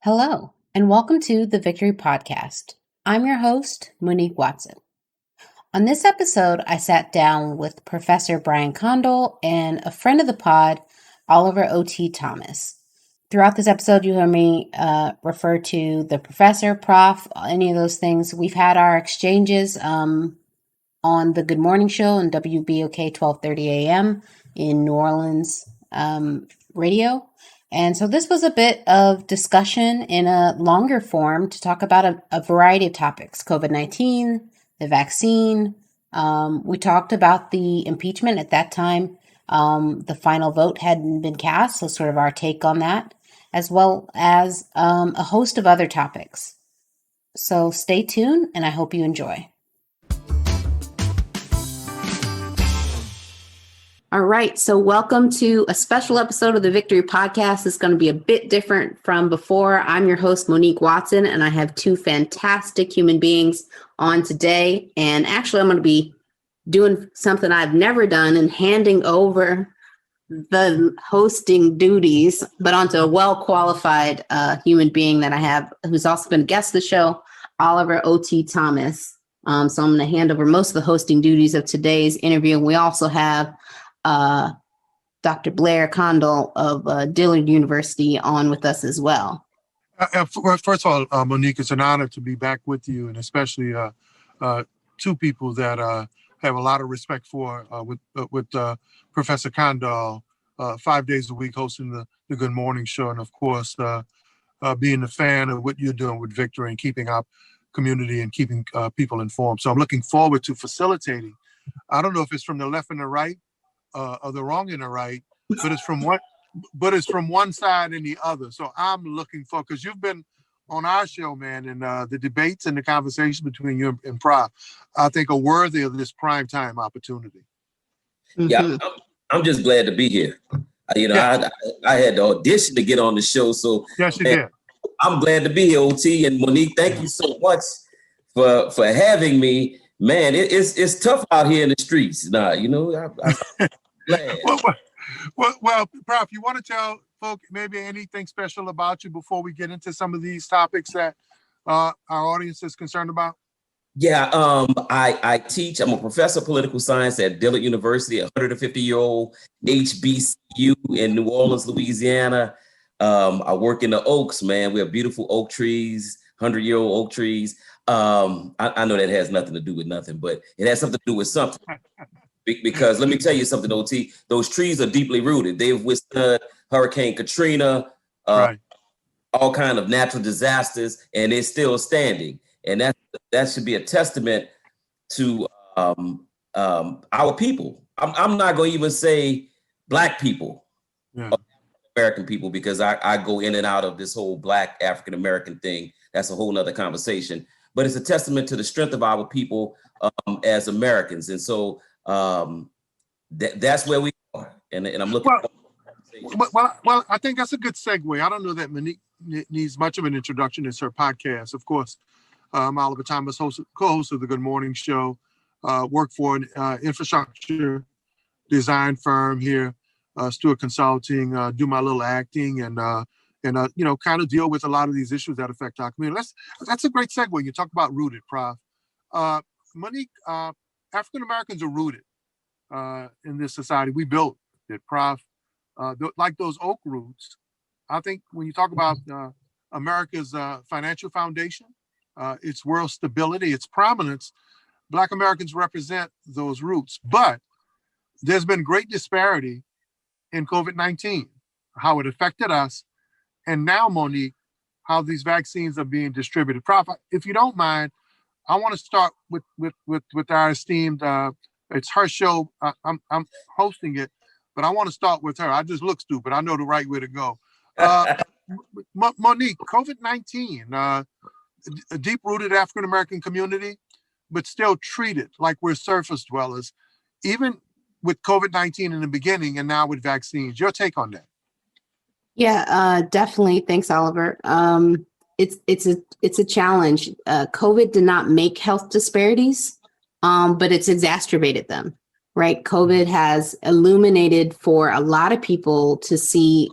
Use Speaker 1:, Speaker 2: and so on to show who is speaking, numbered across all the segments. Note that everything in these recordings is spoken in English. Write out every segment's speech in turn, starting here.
Speaker 1: Hello, and welcome to the Victory Podcast. I'm your host, Monique Watson. On this episode, I sat down with Professor Brian Condall and a friend of the pod, Oliver O.T. Thomas. Throughout this episode, you hear me refer to the professor, prof, any of those things. We've had our exchanges on the Good Morning Show on WBOK 1230 AM in New Orleans radio. And so this was a bit of discussion in a longer form to talk about a variety of topics: COVID-19, the vaccine. We talked about the impeachment at that time. The final vote hadn't been cast, so sort of our take on that, as well as a host of other topics. So stay tuned, and I hope you enjoy. All right, so welcome to a special episode of the Victory Podcast. It's going to be a bit different from before. I'm your host, Monique Watson, and I have two fantastic human beings on today. And actually, I'm going to be doing something I've never done and handing over the hosting duties, but onto a well-qualified human being that I have, who's also been a guest of the show, Oliver O.T. Thomas. So I'm going to hand over most of the hosting duties of today's interview. And we also have Dr. Blair Condall of Dillard University on with us as well.
Speaker 2: First of all, Monique, it's an honor to be back with you, and especially two people that have a lot of respect for with Professor Condall, 5 days a week hosting the Good Morning Show, and of course being a fan of what you're doing with Victory and keeping our community and keeping people informed. So I'm looking forward to facilitating. I don't know if it's from the left and the right, or the wrong and the right, but it's from one side and the other. So I'm looking for, because you've been on our show, man, and the debates and the conversation between you and Prof, I think are worthy of this prime time opportunity.
Speaker 3: Mm-hmm. Yeah, I'm just glad to be here. I had to audition to get on the show, so
Speaker 2: yes, you did.
Speaker 3: I'm glad to be here, OT and Monique. Thank you so much for having me. Man, it's tough out here in the streets now. I'm glad.
Speaker 2: Well, Prof, you want to tell folks maybe anything special about you before we get into some of these topics that our audience is concerned about?
Speaker 3: Yeah, I teach. I'm a professor of political science at Dillard University, a 150-year-old HBCU in New Orleans, Louisiana. I work in the oaks, man. We have beautiful oak trees, 100-year-old oak trees. I know that has nothing to do with nothing, but it has something to do with something. Because let me tell you something, OT, those trees are deeply rooted. They've withstood Hurricane Katrina,
Speaker 2: right,
Speaker 3: all kind of natural disasters, and they're still standing. And that should be a testament to our people. I'm not going to even say Black people, American people, because I go in and out of this whole Black African-American thing. That's a whole nother conversation. But it's a testament to the strength of our people as Americans. And so that's where we are. And I'm looking
Speaker 2: well, I think that's a good segue. I don't know that Monique needs much of an introduction. It's her podcast. Of course, I'm Oliver Thomas, co-host of the Good Morning Show, work for an infrastructure design firm here, Stewart Consulting, do my little acting and kind of deal with a lot of these issues that affect our community. That's a great segue. You talk about rooted, Prof. Monique, African Americans are rooted in this society. We built it, Prof. Like those oak roots. I think when you talk about America's financial foundation, its world stability, its prominence, Black Americans represent those roots. But there's been great disparity in COVID-19, how it affected us. And now, Monique, how these vaccines are being distributed. Prof, if you don't mind, I want to start with our esteemed, it's her show, I'm hosting it, but I want to start with her. I just look stupid. I know the right way to go. Monique, COVID-19, a deep-rooted African-American community, but still treated like we're surface dwellers, even with COVID-19 in the beginning and now with vaccines. Your take on that?
Speaker 1: Yeah, definitely. Thanks, Oliver. It's a challenge. COVID did not make health disparities, but it's exacerbated them, right? COVID has illuminated for a lot of people to see,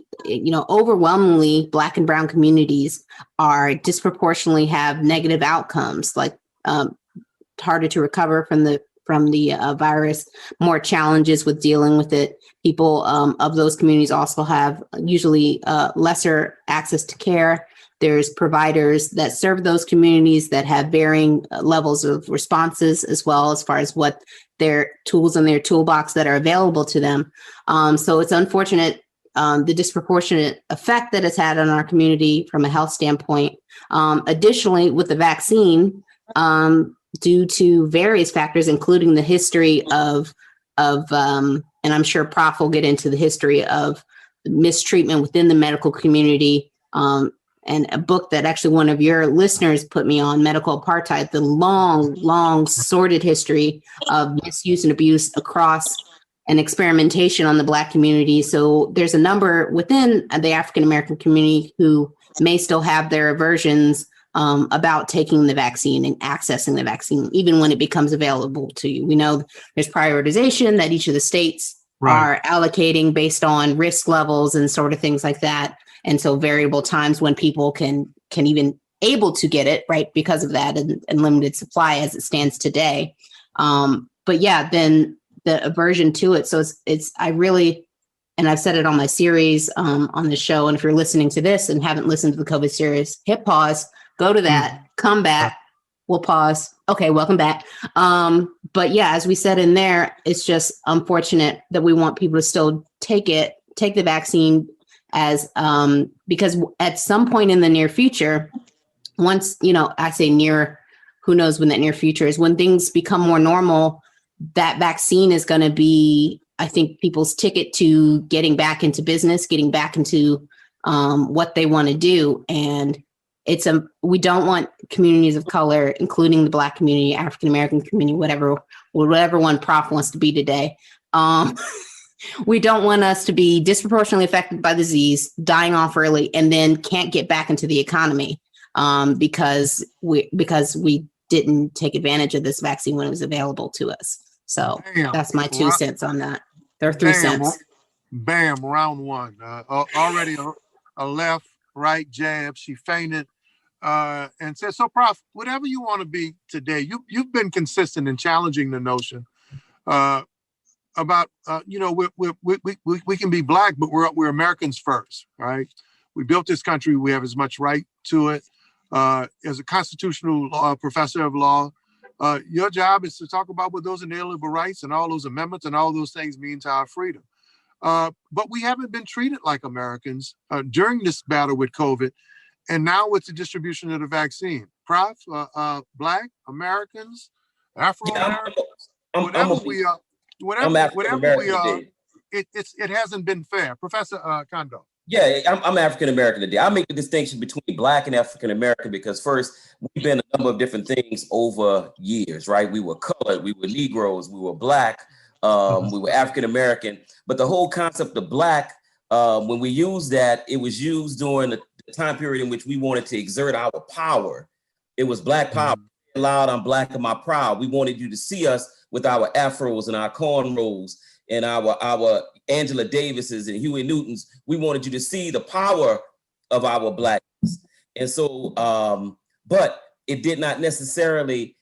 Speaker 1: overwhelmingly Black and Brown communities are disproportionately have negative outcomes, like harder to recover from the virus, more challenges with dealing with it. People of those communities also have usually lesser access to care. There's providers that serve those communities that have varying levels of responses, as well as far as what their tools in their toolbox that are available to them. So it's unfortunate the disproportionate effect that it's had on our community from a health standpoint. Additionally, with the vaccine, due to various factors, including the history of and I'm sure Prof will get into the history of mistreatment within the medical community, and a book that actually one of your listeners put me on, Medical Apartheid, the long, sordid history of misuse and abuse across and experimentation on the Black community. So there's a number within the African American community who may still have their aversions about taking the vaccine and accessing the vaccine, even when it becomes available to you. We know there's prioritization that each of the states are allocating based on risk levels and sort of things like that. And so variable times when people can even able to get it, right, because of that and limited supply as it stands today. But yeah, then the aversion to it. So I really, and I've said it on my series on the show, and if you're listening to this and haven't listened to the COVID series, hit pause, go to that, come back, we'll pause. Okay, welcome back. But yeah, as we said in there, it's just unfortunate that we want people to still take the vaccine as because at some point in the near future, once, I say near, who knows when that near future is, when things become more normal, that vaccine is going to be, I think, people's ticket to getting back into business, getting back into what they want to do. And we don't want communities of color, including the Black community, African American community, whatever one Prof wants to be today. We don't want us to be disproportionately affected by the disease, dying off early, and then can't get back into the economy because we didn't take advantage of this vaccine when it was available to us. So that's my 2 cents on that. There are 3 cents.
Speaker 2: Bam, round one. Already a left, right jab. She fainted and said, so Prof, whatever you want to be today, you've been consistent in challenging the notion about, we can be Black, but we're Americans first, right? We built this country. We have as much right to it. As a constitutional professor of law, your job is to talk about what those inalienable rights and all those amendments and all those things mean to our freedom. But we haven't been treated like Americans during this battle with COVID, and now with the distribution of the vaccine. Prof, Black Americans, Afro-Americans, whatever we are, it hasn't been fair. Professor Kondo.
Speaker 3: Yeah, I'm African American today. I make the distinction between Black and African American because first, we've been a number of different things over years, right? We were colored, we were Negroes, we were Black, we were African American. But the whole concept of Black, when we used that, it was used during the time period in which we wanted to exert our power. It was Black power. Loud, I'm Black and my proud. We wanted you to see us with our afros and our cornrows and our Angela Davises and Huey Newtons. We wanted you to see the power of our Blackness. And so, but it did not necessarily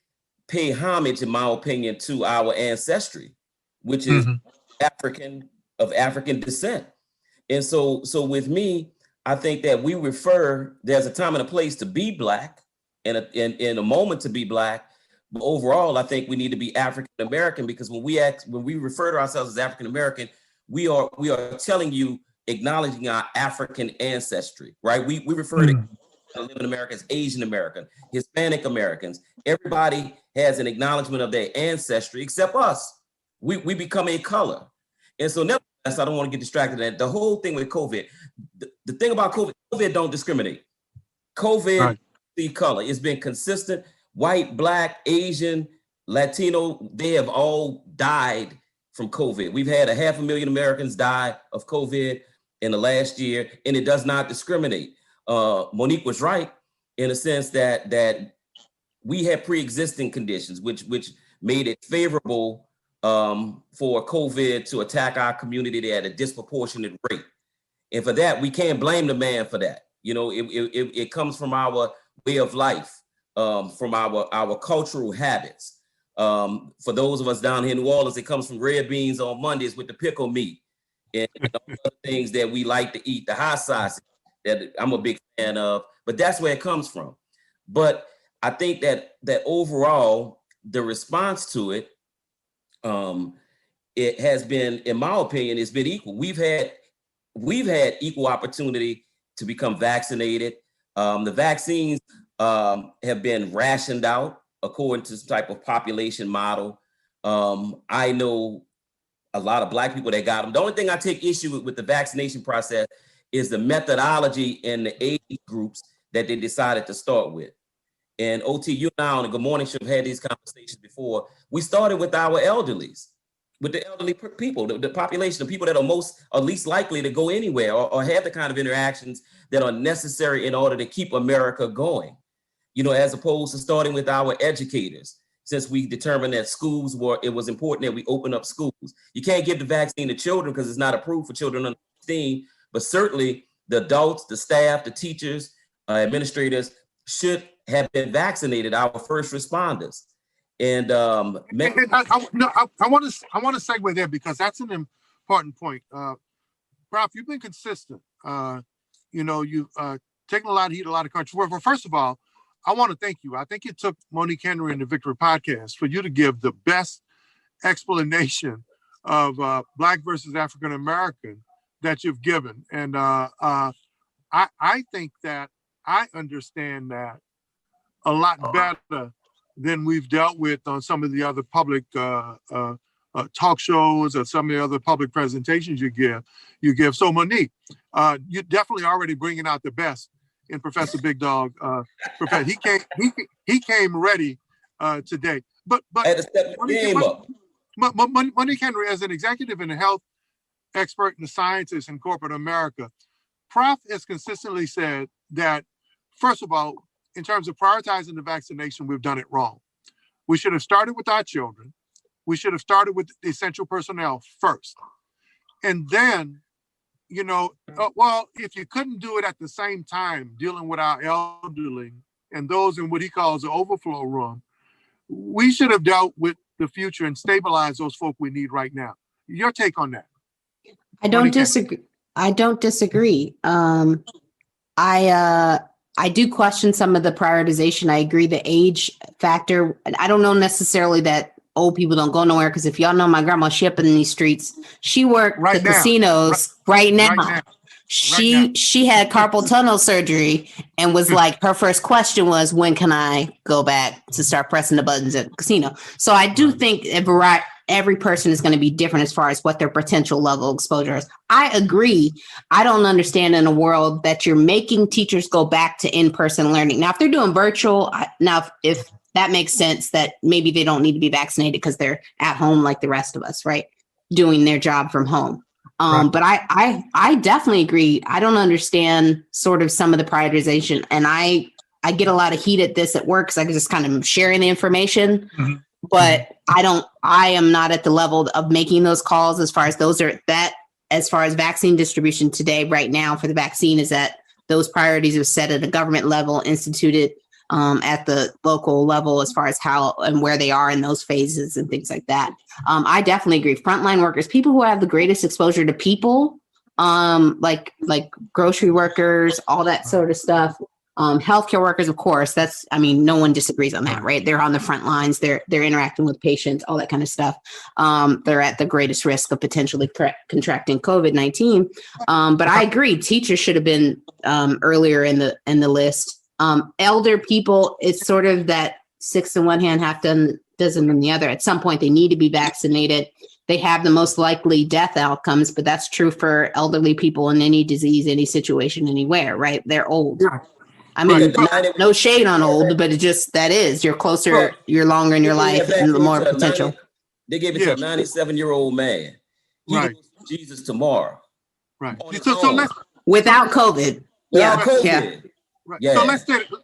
Speaker 3: pay homage, in my opinion, to our ancestry, which is of African descent. And so with me, I think that there's a time and a place to be Black and a moment to be Black. But overall, I think we need to be African American, because when we refer to ourselves as African American, we are telling you, acknowledging our African ancestry, right? We refer to live in America as Asian American, Hispanic Americans. Everybody has an acknowledgement of their ancestry except us. We become a color. And so nevertheless, I don't want to get distracted. And the whole thing with COVID, the thing about COVID don't discriminate. COVID, the color, it's been consistent. White, Black, Asian, Latino, they have all died from COVID. We've had 500,000 Americans die of COVID in the last year, and it does not discriminate. Monique was right in a sense that we had pre-existing conditions, which made it favorable for COVID to attack our community at a disproportionate rate. And for that, we can't blame the man for that. You know, it comes from our way of life, from our cultural habits. For those of us down here in New Orleans, it comes from red beans on Mondays with the pickle meat and other things that we like to eat, the hot sauce that I'm a big fan of, but that's where it comes from. But I think that overall, the response to it, it has been, in my opinion, it's been equal. We've had equal opportunity to become vaccinated. The vaccines have been rationed out according to some type of population model. I know a lot of Black people that got them. The only thing I take issue with the vaccination process is the methodology and the age groups that they decided to start with. And OT, you and I on the Good Morning Show have had these conversations before. We started with our elderlies, with the elderly people, the population, the people that are least likely to go anywhere or have the kind of interactions that are necessary in order to keep America going. You know, as opposed to starting with our educators, since we determined that it was important that we open up schools. You can't give the vaccine to children because it's not approved for children under 16, but certainly the adults, the staff, the teachers, administrators should have been vaccinated, our first responders. And I
Speaker 2: want to segue there because that's an important point. Prof, you've been consistent. You've taken a lot of heat, a lot of controversy. Well, first of all, I want to thank you. I think it took Monique Henry and the Victory Podcast for you to give the best explanation of Black versus African American that you've given. And I think that I understand that a lot better than we've dealt with on some of the other public talk shows or some of the other public presentations you give. So Monique, you're definitely already bringing out the best in Professor Big Dog. He came ready today. But Monique Henry, as an executive and a health expert and a scientist in corporate America, Prof has consistently said that, first of all, in terms of prioritizing the vaccination, we've done it wrong. We should have started with our children. We should have started with the essential personnel first. And then, if you couldn't do it at the same time, dealing with our elderly and those in what he calls the overflow room, we should have dealt with the future and stabilized those folk we need right now. Your take on that?
Speaker 1: I don't disagree. I do question some of the prioritization. I agree the age factor. I don't know necessarily that old people don't go nowhere, because if y'all know my grandma, she up in these streets. She worked the casinos right now. She had carpal tunnel surgery and was like, her first question was, when can I go back to start pressing the buttons at the casino? So I do think every person is going to be different as far as what their potential level of exposure is. I agree. I don't understand in a world that you're making teachers go back to in-person learning. Now, if they're doing virtual, if that makes sense, that maybe they don't need to be vaccinated because they're at home like the rest of us, right? Doing their job from home. But I definitely agree. I don't understand sort of some of the prioritization, and I get a lot of heat at this at work because I just kind of sharing the information, but I am not at the level of making those calls as far as vaccine distribution today, right now for the vaccine, is that those priorities are set at a government level, instituted at the local level as far as how and where they are in those phases and things like that. I definitely agree. Frontline workers, people who have the greatest exposure to people, like grocery workers, all that sort of stuff. Healthcare workers, of course, no one disagrees on that, right? They're on the front lines. They're interacting with patients, all that kind of stuff. They're at the greatest risk of potentially contracting COVID-19. But I agree, teachers should have been earlier in the list. Elder people, it's sort of that 6 in one hand, half dozen in the other. At some point, they need to be vaccinated. They have the most likely death outcomes, but that's true for elderly people in any disease, any situation, anywhere, right? They're old. Yeah. I mean, no shade on old, but it just, that is, you're closer, you're longer in your life and the more potential.
Speaker 3: They gave it to a 97-year-old man. He goes to Jesus tomorrow.
Speaker 2: Right.
Speaker 1: Without COVID.
Speaker 3: Without COVID.
Speaker 2: Yeah. Right. Yeah. So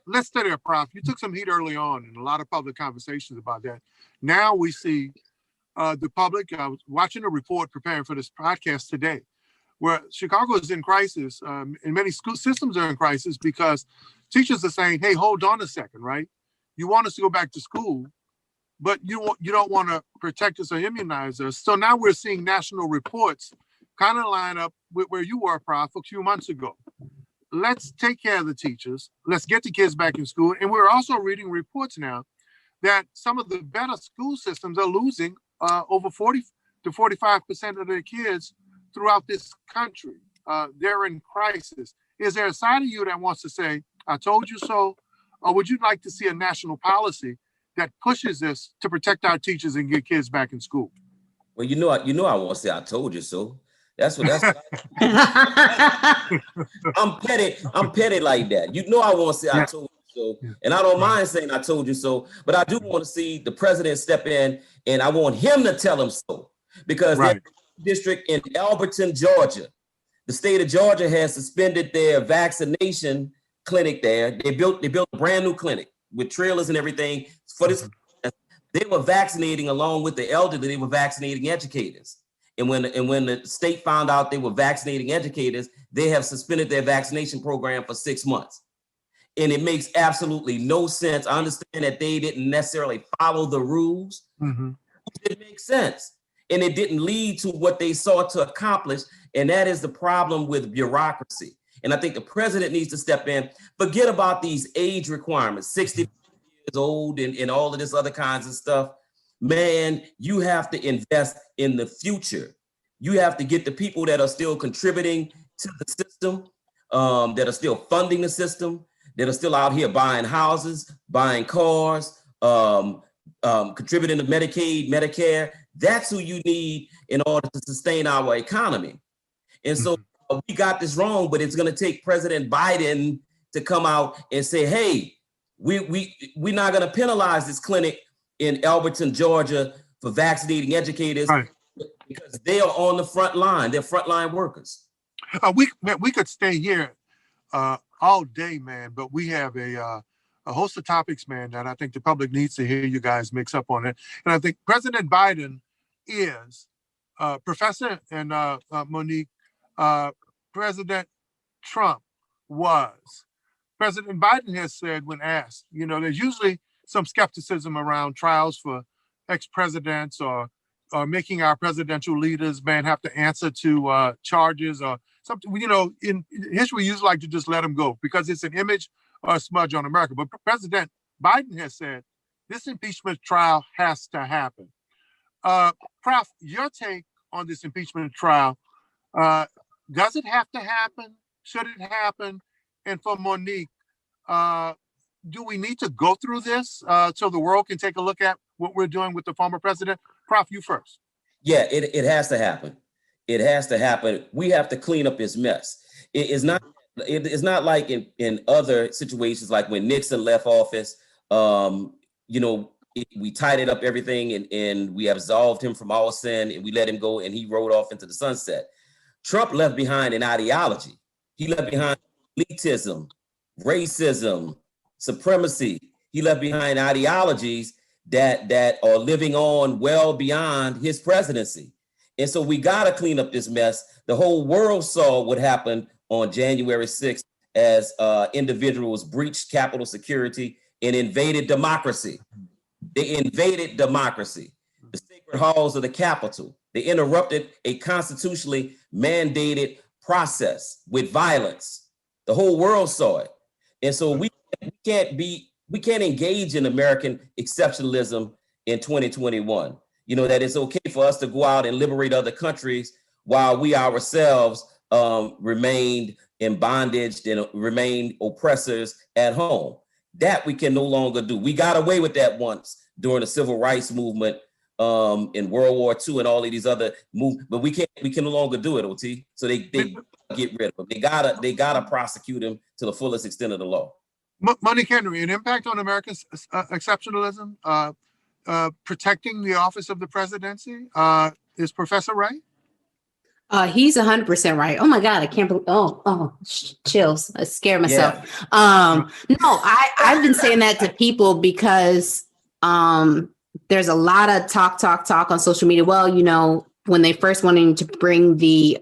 Speaker 2: let's stay there, Prof. You took some heat early on and a lot of public conversations about that. Now we see the public. I was watching a report preparing for this podcast today, where Chicago is in crisis, and many school systems are in crisis because teachers are saying, "Hey, hold on a second, right? You want us to go back to school, but you don't want to protect us or immunize us." So now we're seeing national reports kind of line up with where you were, Prof, a few months ago. Let's take care of the teachers. Let's get the kids back in school. And we're also reading reports now that some of the better school systems are losing over 40 to 45% of their kids throughout this country. They're in crisis. Is there a side of you that wants to say, "I told you so," or would you like to see a national policy that pushes this to protect our teachers and get kids back in school?
Speaker 3: Well, I won't say I told you so. That's what I'm petty like that. I won't say I told you so. And I don't mind saying I told you so, but I do want to see the president step in, and I want him to tell him so. Because the district in Alberton, Georgia, the state of Georgia has suspended their vaccination clinic there. They built a brand new clinic with trailers and everything for this. They were vaccinating along with the elderly. They were vaccinating educators. And when the state found out they were vaccinating educators, they have suspended their vaccination program for 6 months. And it makes absolutely no sense. I understand that they didn't necessarily follow the rules. Mm-hmm. It makes sense. And it didn't lead to what they sought to accomplish. And that is the problem with bureaucracy. And I think the president needs to step in. Forget about these age requirements, 60 years old and all of this other kinds of stuff. Man, you have to invest in the future. You have to get the people that are still contributing to the system, that are still funding the system, that are still out here buying houses, buying cars, contributing to Medicaid, Medicare. That's who you need in order to sustain our economy. And so we got this wrong, but it's going to take President Biden to come out and say, "Hey, we're not going to penalize this clinic in Alberton, Georgia for vaccinating educators," because they are on the front line. They're frontline workers.
Speaker 2: We could stay here all day, man, but we have a host of topics, man, that I think the public needs to hear you guys mix up on it. And I think President Biden is, Professor and Monique, President Trump was. President Biden has said when asked, there's usually some skepticism around trials for ex-presidents or making our presidential leaders, man, have to answer to charges or something. In history, we usually like to just let them go because it's an image or a smudge on America. But President Biden has said this impeachment trial has to happen. Prof, your take on this impeachment trial, does it have to happen? Should it happen? And for Monique, do we need to go through this so the world can take a look at what we're doing with the former president? Prof, you first.
Speaker 3: Yeah, it has to happen. It has to happen. We have to clean up this mess. It's not like in other situations, like when Nixon left office, we tidied up everything and we absolved him from all sin and we let him go and he rode off into the sunset. Trump left behind an ideology. He left behind elitism, racism, supremacy. He left behind ideologies that are living on well beyond his presidency. And so we got to clean up this mess. The whole world saw what happened on January 6th as individuals breached Capitol security and invaded democracy. They invaded democracy, the sacred halls of the Capitol. They interrupted a constitutionally mandated process with violence. The whole world saw it. And so we can't engage in American exceptionalism in 2021. That it's okay for us to go out and liberate other countries while we ourselves remained in bondage and remained oppressors at home. That we can no longer do. We got away with that once during the civil rights movement in World War II and all of these other movements, but we can no longer do it, OT. So they get rid of them. They gotta prosecute them to the fullest extent of the law.
Speaker 2: Monique Henry, an impact on American exceptionalism, protecting the office of the presidency. Is Professor right?
Speaker 1: He's 100% right. Oh my God, I can't believe. Chills. I scared myself. Yeah. No, I've been saying that to people because there's a lot of talk on social media. Well, you know, when they first wanted to bring the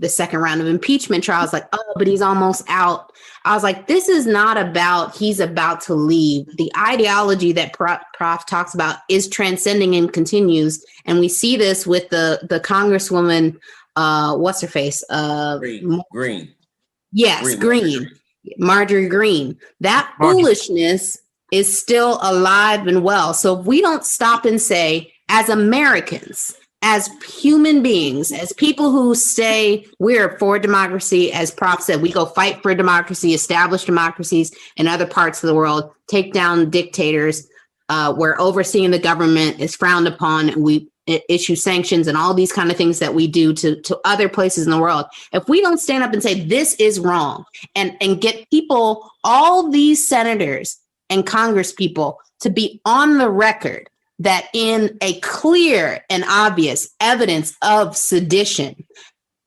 Speaker 1: second round of impeachment trials, like, oh, but he's almost out. I was like, this is not about he's about to leave. The ideology that Prof talks about is transcending and continues. And we see this with the Congresswoman, what's her face?
Speaker 3: Green.
Speaker 1: Yes, Green. Marjorie Green. That foolishness is still alive and well. So if we don't stop and say, as Americans, as human beings, as people who say we're for democracy, as Prof said, we go fight for democracy, establish democracies in other parts of the world, take down dictators, where overseeing the government is frowned upon, and we issue sanctions and all these kind of things that we do to other places in the world. If we don't stand up and say this is wrong, and get people, all these senators and Congress people, to be on the record that in a clear and obvious evidence of sedition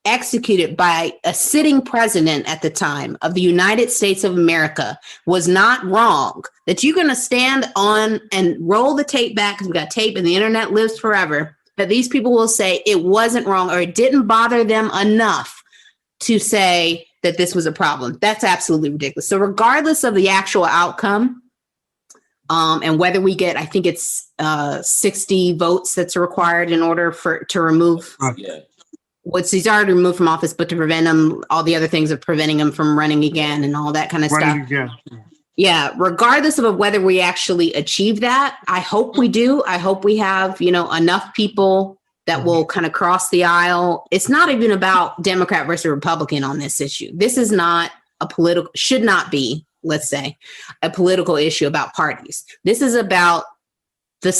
Speaker 1: executed by a sitting president at the time of the United States of America was not wrong, that you're going to stand on and roll the tape back, because we got tape and the internet lives forever, that these people will say it wasn't wrong, or it didn't bother them enough to say that this was a problem. That's absolutely ridiculous. So regardless of the actual outcome, and whether we get, I think it's 60 votes that's required in order to remove what's he's already removed from office, but to prevent him, all the other things of preventing him from running again and all that kind of stuff. Again. Yeah, regardless of whether we actually achieve that, I hope we do. I hope we have, enough people that will kind of cross the aisle. It's not even about Democrat versus Republican on this issue. This is not should not be, let's say, a political issue about parties. This is about the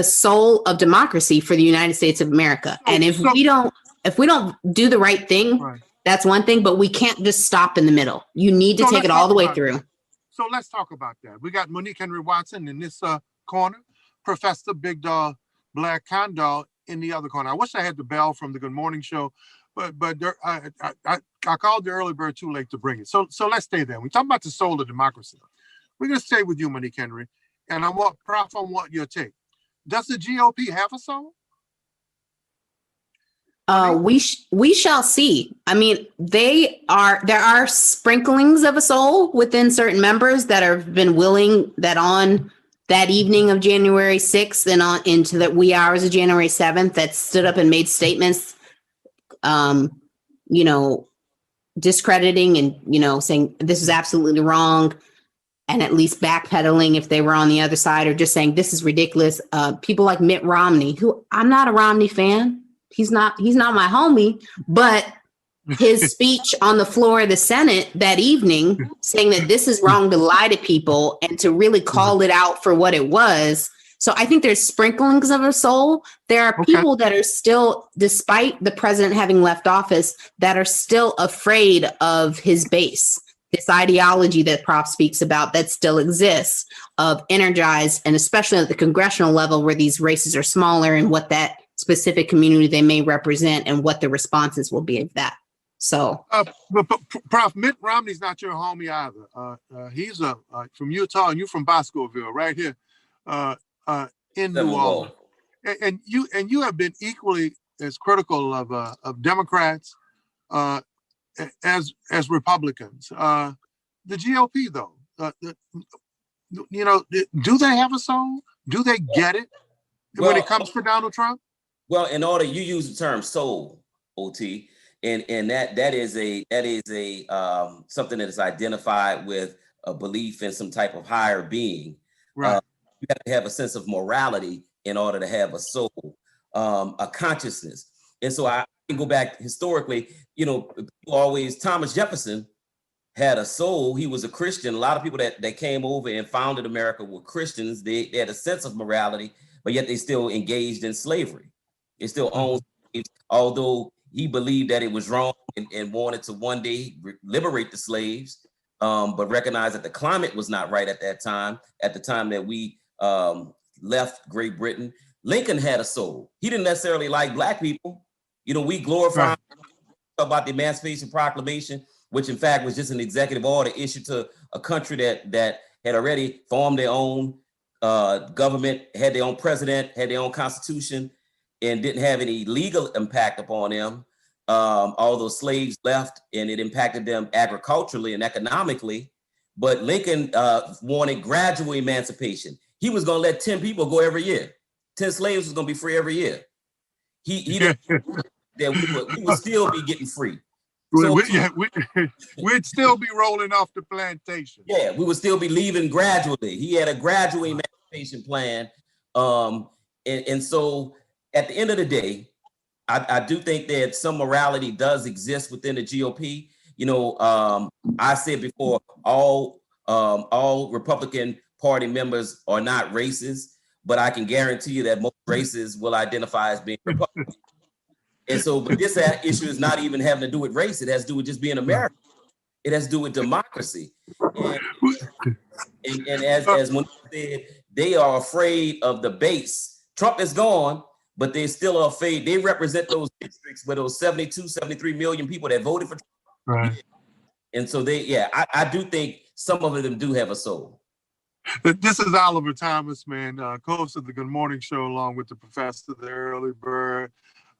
Speaker 1: soul of democracy for the United States of America. And if we don't do the right thing, that's one thing, but we can't just stop in the middle. You need to take it all the way through.
Speaker 2: So let's talk about that. We got Monique Henry Watson in this corner, Professor Big Dog Black Condall in the other corner. I wish I had the bell from the Good Morning Show, but there, I called the early bird too late to bring it. So let's stay there. We're talking about the soul of democracy. We're going to stay with you, Monique Henry, and I want your take. Does the GOP have a soul?
Speaker 1: We shall see. I mean, there are sprinklings of a soul within certain members that have been willing, that on that evening of January 6th and on into the wee hours of January 7th, that stood up and made statements, discrediting and, saying this is absolutely wrong, and at least backpedaling if they were on the other side, or just saying this is ridiculous. People like Mitt Romney, who I'm not a Romney fan. He's not my homie, but his speech on the floor of the Senate that evening, saying that this is wrong to lie to people and to really call it out for what it was. So I think there's sprinklings of a soul. There are people that are still, despite the president having left office, that are still afraid of his base. This ideology that Prof speaks about that still exists, of energized, and especially at the congressional level where these races are smaller, and what that specific community they may represent and what the responses will be of that. So,
Speaker 2: but Prof, Mitt Romney's not your homie either. He's from Utah, and you're from Boscoville, right here in New Orleans. And you have been equally as critical of Democrats as Republicans. The GOP, though, do they have a soul? Do they get it when it comes to Donald Trump?
Speaker 3: Well, in order, you use the term soul, OT, and that is a something that is identified with a belief in some type of higher being.
Speaker 2: Right.
Speaker 3: You have to have a sense of morality in order to have a soul, a consciousness. And so I can go back historically. Thomas Jefferson had a soul. He was a Christian. A lot of people that came over and founded America were Christians. They had a sense of morality, but yet they still engaged in slavery. It still owned slaves, although he believed that it was wrong and wanted to one day liberate the slaves, but recognized that the climate was not right at that time, at the time that we left Great Britain. Lincoln had a soul. He didn't necessarily like Black people. We glorify about the Emancipation Proclamation, which in fact was just an executive order issued to a country that had already formed their own government had their own president, had their own constitution, and didn't have any legal impact upon them. All those slaves left, and it impacted them agriculturally and economically. But Lincoln wanted gradual emancipation. He was going to let 10 people go every year. 10 slaves was going to be free every year. He didn't that we would still be getting free. So,
Speaker 2: we'd still be rolling off the plantation.
Speaker 3: Yeah, we would still be leaving gradually. He had a gradual emancipation plan. And so at the end of the day, I do think that some morality does exist within the GOP. You know, I said before, all Republican Party members are not racist, but I can guarantee you that most races will identify as being Republican. And so, but this issue is not even having to do with race. It has to do with just being American. It has to do with democracy. And as Monique said, they are afraid of the base. Trump is gone, but they're still afraid. They represent those districts where those 72, 73 million people that voted for Trump.
Speaker 2: Right.
Speaker 3: And so I do think some of them do have a soul.
Speaker 2: This is Oliver Thomas, man, co-host of the Good Morning Show, along with the professor, the early bird.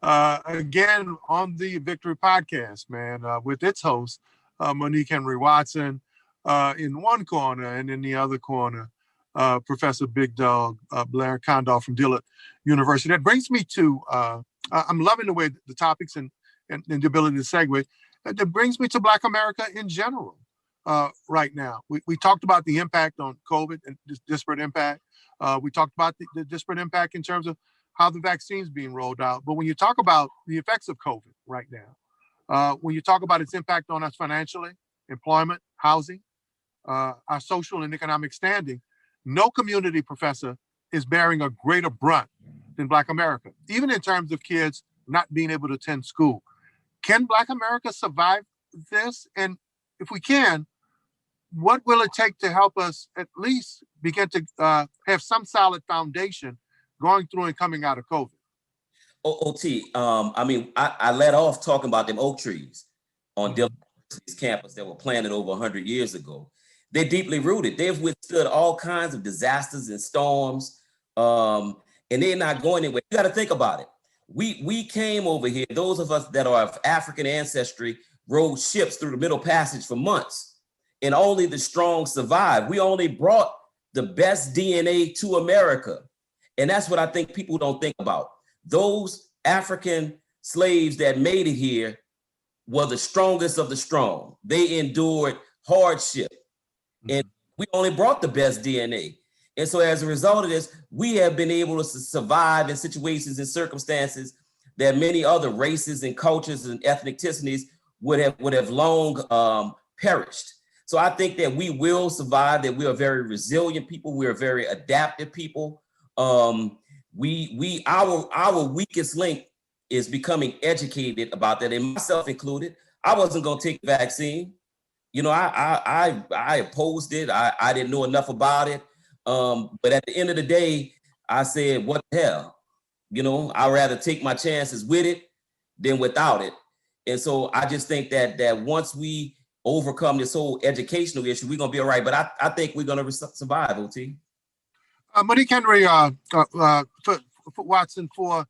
Speaker 2: Again, on the Victory Podcast, man, with its host, Monique Henry Watson, in one corner, and in the other corner, Professor Big Dog Blair Condall from Dillard University. That brings me to, I'm loving the way the topics and the ability to segue. That brings me to Black America in general right now. We talked about the impact on COVID and this disparate impact. We talked about the disparate impact in terms of how the vaccine's being rolled out. But when you talk about the effects of COVID right now, when you talk about its impact on us financially, employment, housing, our social and economic standing, no community, professor, is bearing a greater brunt than Black America, even in terms of kids not being able to attend school. Can Black America survive this? And if we can, what will it take to help us at least begin to have some solid foundation going through and coming out of COVID?
Speaker 3: OT, I mean, I let off talking about them oak trees on Dillard University's campus that were planted over 100 years ago. They're deeply rooted. They've withstood all kinds of disasters and storms, and they're not going anywhere. You got to think about it. We came over here, those of us that are of African ancestry, rode ships through the Middle Passage for months, and only the strong survived. We only brought the best DNA to America. And that's what I think people don't think about. Those African slaves that made it here were the strongest of the strong. They endured hardship. And we only brought the best DNA. And so as a result of this, we have been able to survive in situations and circumstances that many other races and cultures and ethnicities would have long perished. So I think that we will survive, that we are very resilient people. We are very adaptive people. Our weakest link is becoming educated about that, and myself included. I wasn't going to take the vaccine. You know, I opposed it. I didn't know enough about it. But at the end of the day, I said, what the hell? You know, I'd rather take my chances with it than without it. And so I just think that once we overcome this whole educational issue, we're going to be all right. But I think we're going to survive, OT.
Speaker 2: Monique Henry Watson, for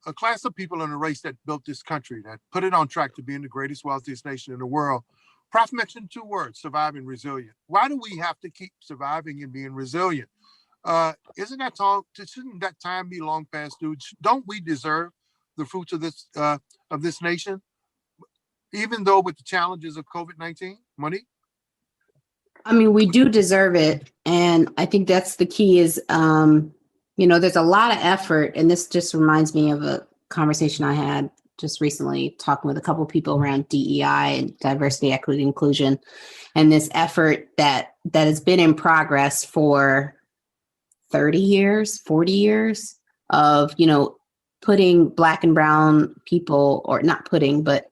Speaker 2: a class of people in a race that built this country, that put it on track to being the greatest, wealthiest nation in the world, Prof mentioned two words: surviving, resilient. Why do we have to keep surviving and being resilient? Shouldn't that time be long past due? Don't we deserve the fruits of this nation, even though with the challenges of COVID-19? Monique?
Speaker 1: I mean, we do deserve it. And I think that's the key is, there's a lot of effort. And this just reminds me of a conversation I had just recently talking with a couple of people around DEI and diversity, equity, inclusion, and this effort that has been in progress for 30 years, 40 years of, putting Black and brown people, or not putting, but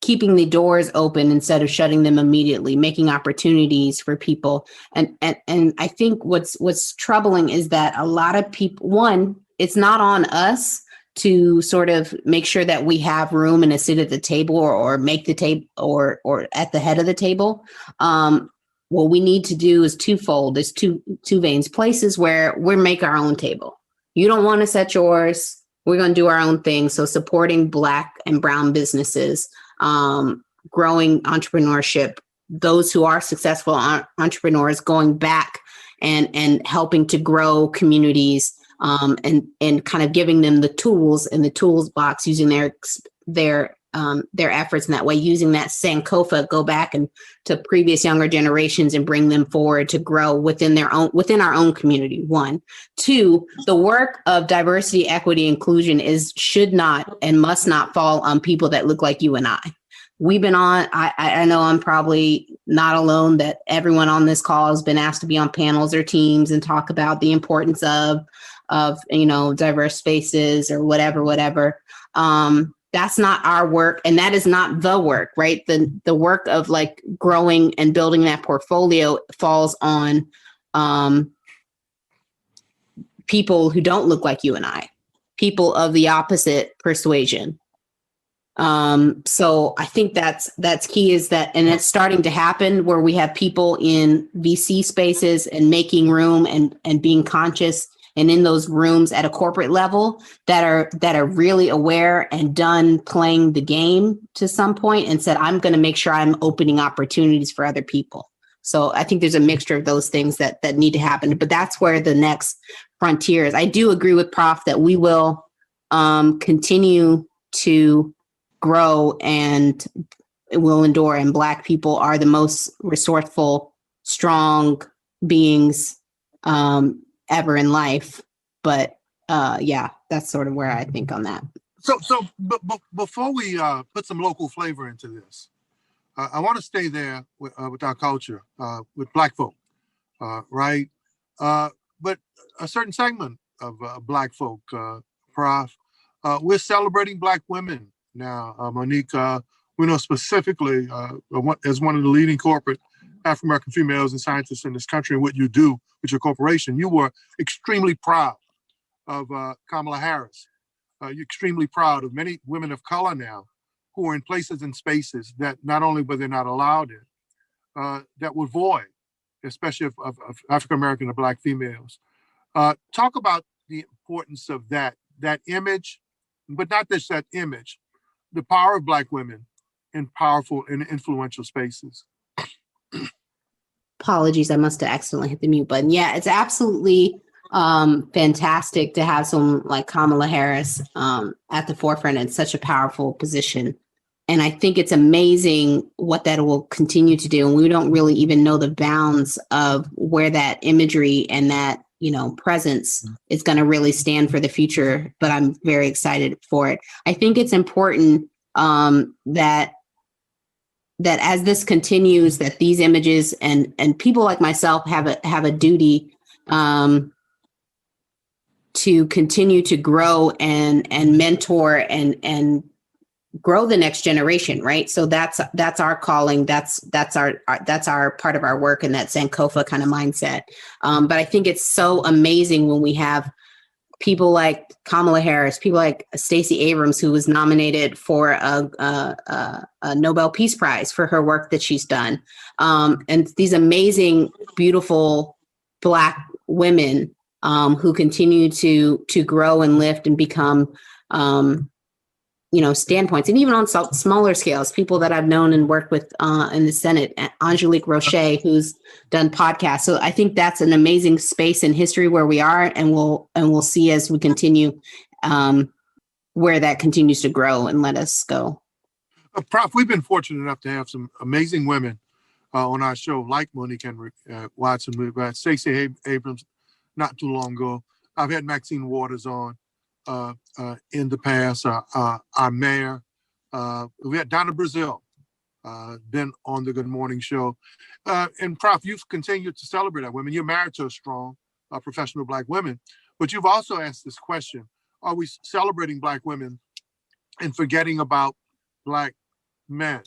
Speaker 1: keeping the doors open instead of shutting them immediately, making opportunities for people. And I think what's troubling is that a lot of people, one, it's not on us to sort of make sure that we have room and a seat at the table or make the table or at the head of the table. what we need to do is twofold. There's two veins, places where we make our own table. You don't want to set yours. We're going to do our own thing. So supporting Black and brown businesses, growing entrepreneurship, those who are successful entrepreneurs going back and helping to grow communities, and kind of giving them the tools in the tools box, using their efforts in that way, using that Sankofa, go back and to previous younger generations and bring them forward to grow within our own community. 1, 2, the work of diversity, equity, inclusion should not and must not fall on people that look like you and I. We've been on, I know I'm probably not alone, that everyone on this call has been asked to be on panels or teams and talk about the importance of diverse spaces or whatever. That's not our work, and that is not the work, right? The work of like growing and building that portfolio falls on people who don't look like you and I, people of the opposite persuasion. So I think that's key, is that, and it's starting to happen where we have people in VC spaces and making room and being conscious, and in those rooms at a corporate level that are really aware and done playing the game to some point, and said, I'm going to make sure I'm opening opportunities for other people. So I think there's a mixture of those things that need to happen, but that's where the next frontier is. I do agree with Prof that we will continue to grow and will endure, and Black people are the most resourceful, strong beings ever in life. But that's sort of where I think on that.
Speaker 2: But before we put some local flavor into this, I want to stay there with our culture, with Black folk, right? But a certain segment of Black folk, Prof, we're celebrating Black women now. Monique, we know specifically as one of the leading corporate African-American females and scientists in this country, and what you do with your corporation, you were extremely proud of Kamala Harris. You're extremely proud of many women of color now who are in places and spaces that not only were they not allowed in, that were void, especially of African-American or Black females. Talk about the importance of that image, but not just that image, the power of Black women in powerful and influential spaces.
Speaker 1: Apologies, I must have accidentally hit the mute button. Yeah, it's absolutely fantastic to have someone like Kamala Harris at the forefront in such a powerful position. And I think it's amazing what that will continue to do. And we don't really even know the bounds of where that imagery and that, presence is going to really stand for the future. But I'm very excited for it. I think it's important that as this continues, that these images and people like myself have a duty to continue to grow and mentor and grow the next generation, right? So that's our calling. That's our part of our work, and that Sankofa kind of mindset. But I think it's so amazing when we have people like Kamala Harris, people like Stacey Abrams, who was nominated for a Nobel Peace Prize for her work that she's done, and these amazing, beautiful Black women who continue to grow and lift and become standpoints. And even on smaller scales, people that I've known and worked with in the Senate, Angelique Roche, who's done podcasts. So I think that's an amazing space in history where we are, and we'll see as we continue where that continues to grow and let us go.
Speaker 2: Prof, we've been fortunate enough to have some amazing women on our show, like Monique Henry Watson. We've had Stacey Abrams not too long ago. I've had Maxine Waters on in the past, our mayor. We had Donna Brazil, been on the Good Morning Show. And Prof, you've continued to celebrate our women. You're married to a strong professional Black women, but you've also asked this question: are we celebrating Black women and forgetting about Black men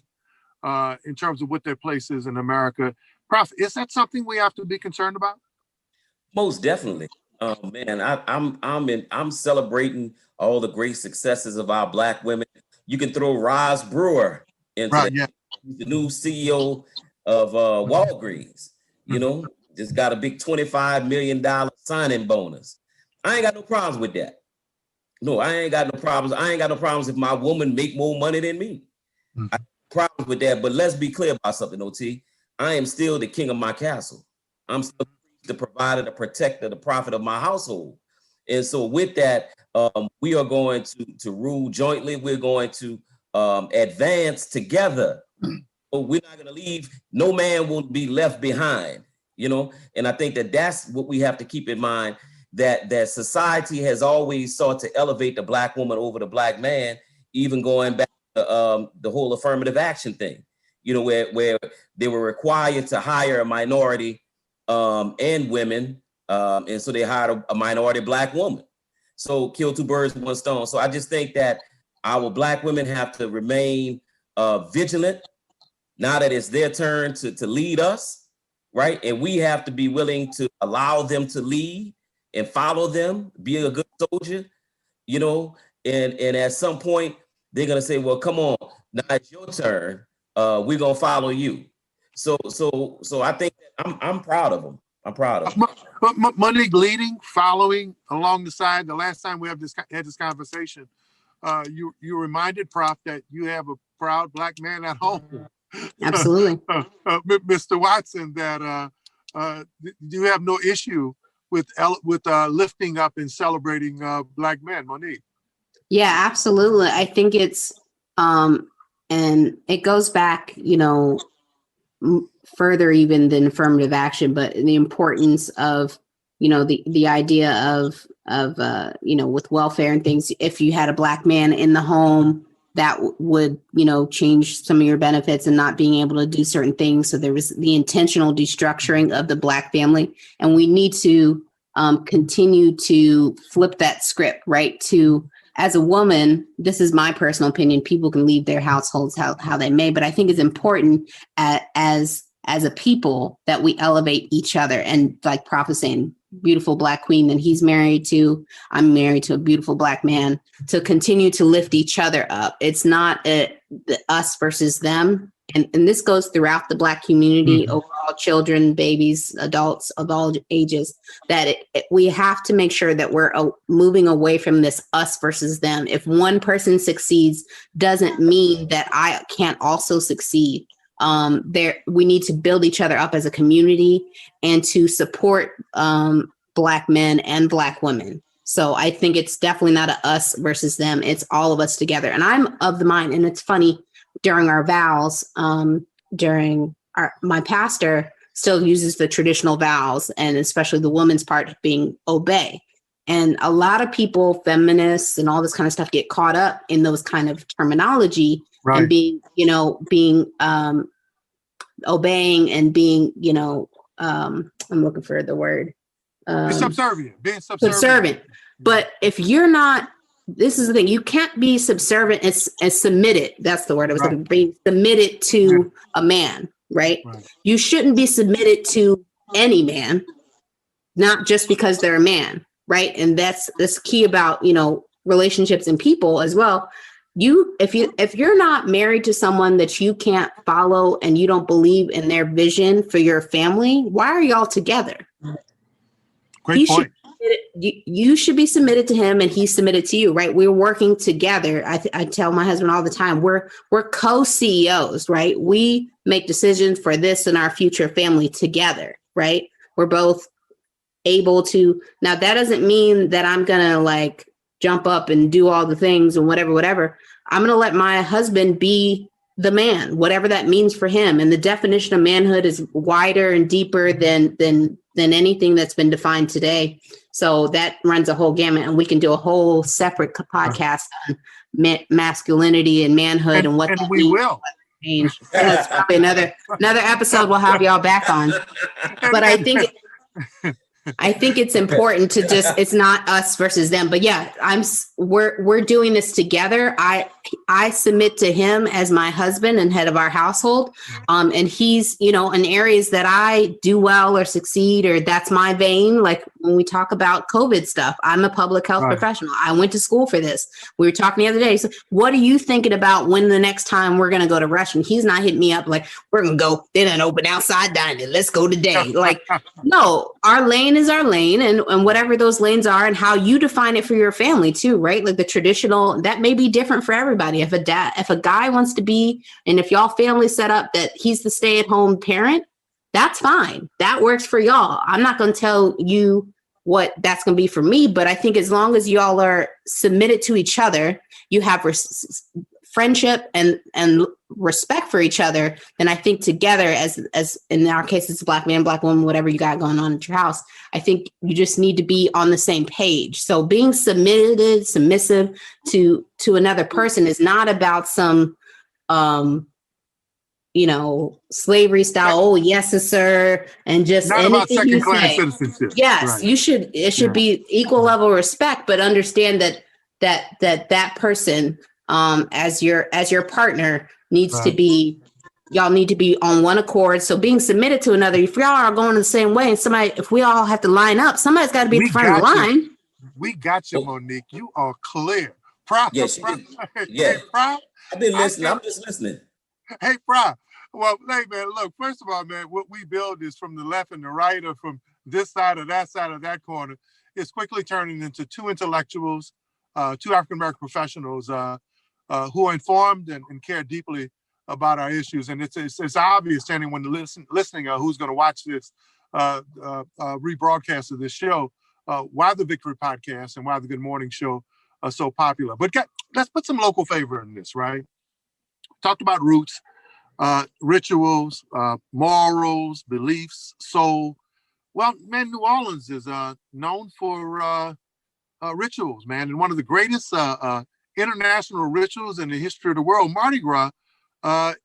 Speaker 2: in terms of what their place is in America? Prof, is that something we have to be concerned about?
Speaker 3: Most definitely. Man, I'm celebrating all the great successes of our Black women. You can throw Roz Brewer into
Speaker 2: right, yeah.
Speaker 3: the new CEO of Walgreens. you know, just got a big $25 million signing bonus. I ain't got no problems with that. No, I ain't got no problems. I ain't got no problems if my woman make more money than me. I have problems with that, but let's be clear about something, OT. I am still the king of my castle. I'm still the provider, the protector, the prophet of my household. And so with that, we are going to rule jointly. We're going to advance together. But we're not going to leave. No man will be left behind, you know? And I think that that's what we have to keep in mind, that society has always sought to elevate the Black woman over the Black man, even going back to the whole affirmative action thing, you know, where they were required to hire a minority and women. And so they hired a minority Black woman. So kill two birds with one stone. So I just think that our Black women have to remain vigilant now that it's their turn to lead us, right? And we have to be willing to allow them to lead and follow them, be a good soldier, you know, and at some point they're gonna say, well, come on, now it's your turn. We're gonna follow you. So I think that I'm proud of them. I'm proud of them.
Speaker 2: But Monique, leading, following along the side. The last time we had this conversation, you reminded Prof that you have a proud Black man at home.
Speaker 1: Absolutely.
Speaker 2: Mr. Watson, that you have no issue with lifting up and celebrating Black men, Monique.
Speaker 1: Yeah, absolutely. I think it's, and it goes back, you know, further even than affirmative action, but the importance of, you know, the idea of you know, with welfare and things, if you had a Black man in the home, that would, you know, change some of your benefits and not being able to do certain things. So there was the intentional destructuring of the Black family. And we need to continue to flip that script, right? To, as a woman, this is my personal opinion, people can leave their households how they may, but I think it's important as a people that we elevate each other. And like Prof is saying, beautiful Black queen that he's married to, I'm married to a beautiful Black man, to continue to lift each other up. It's not the us versus them. And this goes throughout the Black community, overall, children, babies, adults of all ages, that we have to make sure that we're moving away from this us versus them. If one person succeeds, doesn't mean that I can't also succeed. We need to build each other up as a community and to support Black men and Black women. So I think it's definitely not a us versus them. It's all of us together. And I'm of the mind, and it's funny, during our vows, my pastor still uses the traditional vows, and especially the woman's part being obey. And a lot of people, feminists and all this kind of stuff, get caught up in those kind of terminology, right, and being obeying and being, you know, I'm looking for the word.
Speaker 2: Being subservient.
Speaker 1: But if you're not, this is the thing, you can't be subservient as submitted. That's the word I was looking for, being submitted to a man, right? You shouldn't be submitted to any man, not just because they're a man, right? And that's key about, you know, relationships and people as well. If you're not married to someone that you can't follow and you don't believe in their vision for your family, why are y'all together?
Speaker 2: Great point.
Speaker 1: You should be submitted to him and he's submitted to you, right? We're working together. I tell my husband all the time, we're co-CEOs, right? We make decisions for this and our future family together, right? We're both able to. Now, that doesn't mean that I'm going to like jump up and do all the things and whatever. I'm going to let my husband be the man, whatever that means for him. And the definition of manhood is wider and deeper than anything that's been defined today. So that runs a whole gamut, and we can do a whole separate podcast on masculinity and manhood and what that
Speaker 2: we
Speaker 1: means.
Speaker 2: Will.
Speaker 1: Change. That's probably another episode we'll have y'all back on. But I think it's important to just, it's not us versus them. But yeah, we're doing this together. I submit to him as my husband and head of our household. And he's, in areas that I do well or succeed, or that's my vein. Like when we talk about COVID stuff, I'm a public health professional. I went to school for this. We were talking the other day. So what are you thinking about when the next time we're going to go to restaurant? He's not hitting me up like, we're going to go, they didn't open outside dining. Let's go today. Like, no, our lane is our lane, and whatever those lanes are and how you define it for your family too, right? Like the traditional, that may be different for everybody. If a guy wants to be, and if y'all family set up that he's the stay-at-home parent, that's fine. That works for y'all. I'm not going to tell you what that's going to be for me, but I think as long as y'all are submitted to each other, you have friendship and respect for each other, then I think together, as in our case, it's Black man, Black woman, whatever you got going on at your house, I think you just need to be on the same page. So being submissive to another person is not about some, slavery style. Oh, yes, sir. And just
Speaker 2: not about second class citizenship.
Speaker 1: Yes,
Speaker 2: right.
Speaker 1: It should be equal level of respect, but understand that person, as your partner needs to be, y'all need to be on one accord. So being submitted to another, if y'all are going the same way, and if we all have to line up, somebody's got to be at the front of the line.
Speaker 2: We got you, Monique. You are clear. Prof.
Speaker 3: Yes,
Speaker 2: Hey, Prof.
Speaker 3: I've been listening. I'm just listening.
Speaker 2: Hey, Prof. Well, hey, man, look, first of all, man, what we build is from the left and the right, or from this side or that corner. It's quickly turning into two intellectuals, two African-American professionals who are informed and care deeply about our issues. And it's obvious to anyone listening who's going to watch this rebroadcast of this show, why the Victory Podcast and why the Good Morning Show are so popular. But let's put some local flavor in this, right? Talked about roots, rituals, morals, beliefs, soul. Well, man, New Orleans is known for rituals, man. And one of the greatest international rituals in the history of the world, Mardi Gras,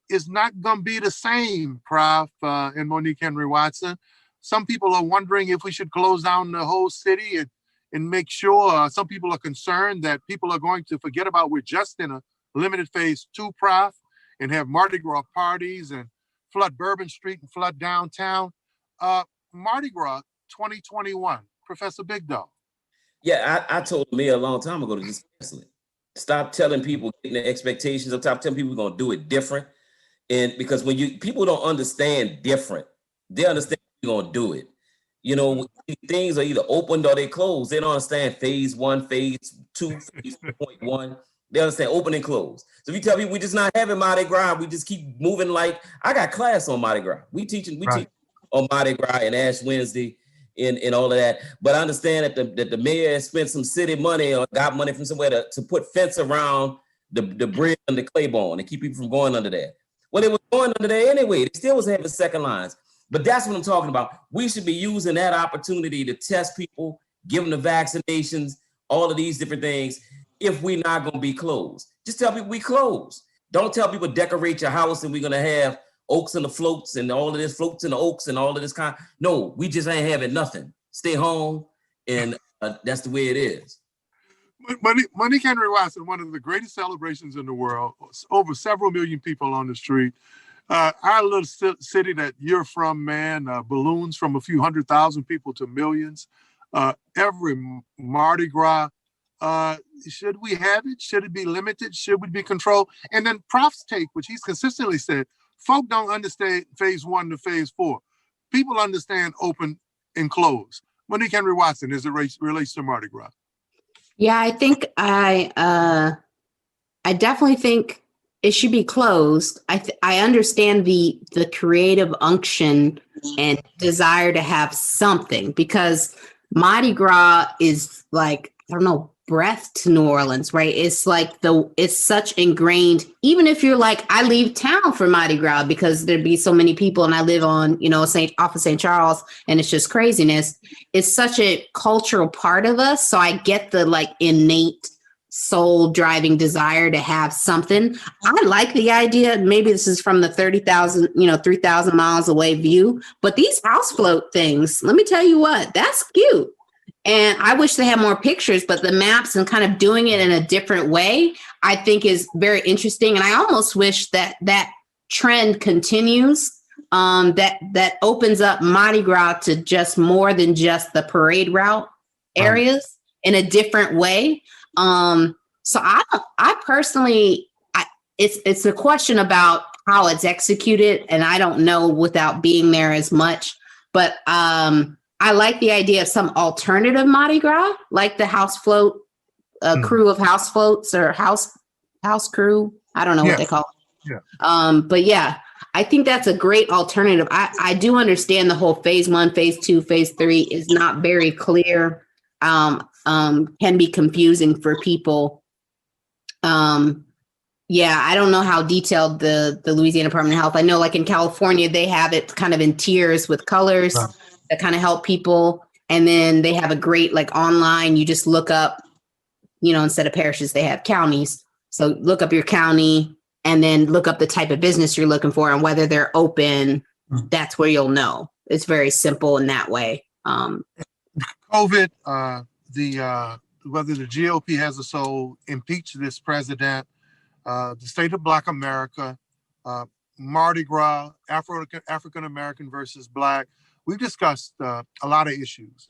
Speaker 2: is not going to be the same, Prof. And Monique Henry Watson. Some people are wondering if we should close down the whole city and make sure. Some people are concerned that people are going to forget about we're just in a limited phase 2, Prof, and have Mardi Gras parties and flood Bourbon Street and flood downtown. Mardi Gras 2021, Professor Big Dog.
Speaker 3: Yeah, I told me a long time ago to just cancel it. Stop telling people, getting their expectations up top, telling people we're gonna do it different. And because when people don't understand different, they understand you're gonna do it. Things are either opened or they closed. They don't understand phase 1, phase 2, phase 2.1. They understand open and close. So if you tell people we just not having Mardi Gras, we just keep moving. Like I got class on Mardi Gras. We teach on Mardi Gras and Ash Wednesday and all of that. But I understand that the mayor has spent some city money or got money from somewhere to put fence around the bridge under Claiborne and keep people from going under there. Well, they were going under there anyway. They still was having second lines. But that's what I'm talking about. We should be using that opportunity to test people, give them the vaccinations, all of these different things. If we're not going to be closed, just tell people we closed. Don't tell people decorate your house and we're going to have oaks and the floats and all of this floats and the oaks and all of this kind. No, we just ain't having nothing. Stay home, and that's the way it is.
Speaker 2: Monique Henry Watson, one of the greatest celebrations in the world, over several million people on the street. Our little city that you're from, man, balloons from a few 100,000 people to millions. Every Mardi Gras, should we have it? Should it be limited? Should we be controlled? And then Prof's take, which he's consistently said, folk don't understand phase 1 to phase 4. People understand open and close. Monique Henry Watson, as it relates to Mardi Gras.
Speaker 1: Yeah, I think I definitely think it should be closed. I understand the creative unction and desire to have something, because Mardi Gras is like, I don't know, breath to New Orleans, right? It's like it's such ingrained, even if you're like, I leave town for Mardi Gras because there'd be so many people and I live on, off of St. Charles and it's just craziness. It's such a cultural part of us. So I get the like innate soul driving desire to have something. I like the idea. Maybe this is from the 30,000, 3,000 miles away view, but these house float things, let me tell you what, that's cute. And I wish they had more pictures, but the maps and kind of doing it in a different way, I think is very interesting. And I almost wish that that trend continues, that opens up Mardi Gras to just more than just the parade route areas in a different way. So I personally, it's a question about how it's executed, and I don't know without being there as much, but I like the idea of some alternative Mardi Gras, like the house float, crew of house floats or house crew. I don't know what they call it.
Speaker 2: Yeah.
Speaker 1: But yeah, I think that's a great alternative. I do understand the whole phase 1, phase 2, phase 3 is not very clear. Can be confusing for people. Yeah, I don't know how detailed the Louisiana Department of Health. I know like in California, they have it kind of in tiers with colors that kind of help people. And then they have a great like online, you just look up, instead of parishes, they have counties. So look up your county and then look up the type of business you're looking for and whether they're open. That's where you'll know. It's very simple in that way.
Speaker 2: COVID, whether the GOP has a soul, impeach this president, the state of Black America, Mardi Gras, African American versus Black. We've discussed a lot of issues,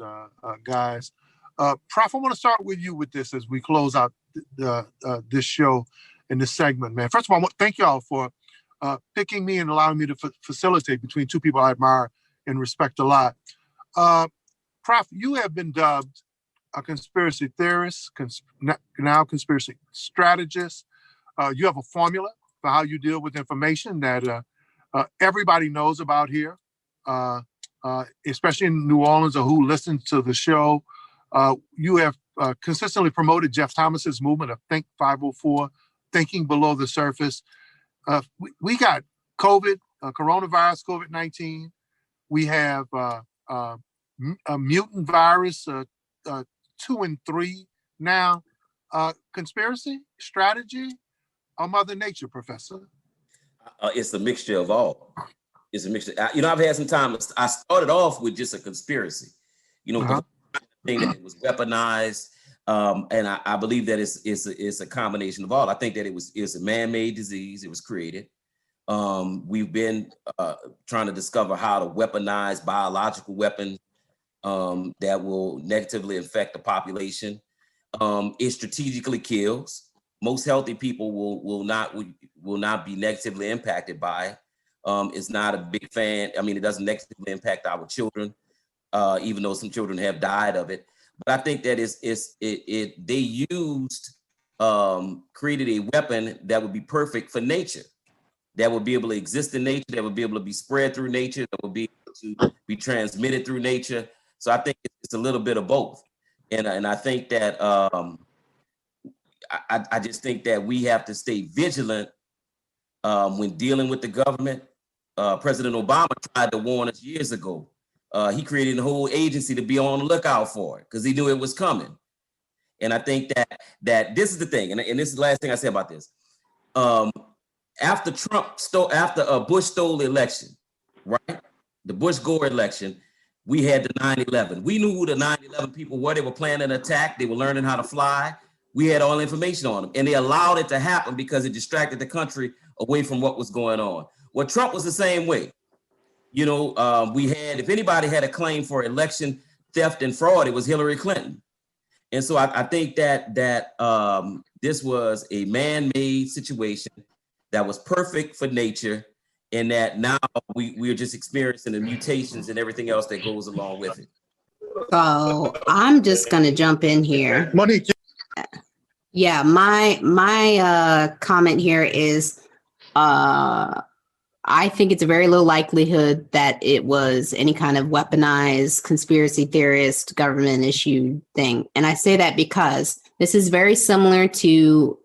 Speaker 2: guys. Prof, I want to start with you with this as we close out this show and this segment, man. First of all, I want to thank y'all for picking me and allowing me to facilitate between two people I admire and respect a lot. Prof, you have been dubbed a conspiracy theorist, now conspiracy strategist. You have a formula for how you deal with information that everybody knows about here, especially in New Orleans or who listens to the show. You have consistently promoted Jeff Thomas's movement of Think 504, thinking below the surface. We got COVID, coronavirus, COVID-19. We have a mutant virus, 2 and 3 now. Conspiracy, strategy, or Mother Nature, Professor?
Speaker 3: It's a mixture of all. It's a mixture. I've had some time. I started off with just a conspiracy. The thing that it was weaponized, and I believe that it's a combination of all. I think that it's a man-made disease. It was created. We've been trying to discover how to weaponize biological weapons that will negatively affect the population. It strategically kills. Most healthy people will not be negatively impacted by it. It's not a big fan. I mean, it doesn't negatively impact our children, even though some children have died of it. But I think that they created a weapon that would be perfect for nature, that would be able to exist in nature, that would be able to be spread through nature, that would be able to be transmitted through nature. So I think it's a little bit of both. And I think that I just think that we have to stay vigilant when dealing with the government. President Obama tried to warn us years ago. He created a whole agency to be on the lookout for it because he knew it was coming. And I think that this is the thing, and this is the last thing I say about this. After Bush stole the election, right? The Bush-Gore election, we had the 9/11. We knew who the 9/11 people were. They were planning an attack. They were learning how to fly. We had all the information on them, and they allowed it to happen because it distracted the country away from what was going on. Well, Trump was the same way. We had, if anybody had a claim for election theft and fraud, it was Hillary Clinton. And so I think that this was a man-made situation that was perfect for nature, and that now we're just experiencing the mutations and everything else that goes along with it.
Speaker 1: So I'm just going to jump in here.
Speaker 2: Monique.
Speaker 1: Yeah, my comment here is I think it's a very low likelihood that it was any kind of weaponized conspiracy theorist government issue thing. And I say that because this is very similar to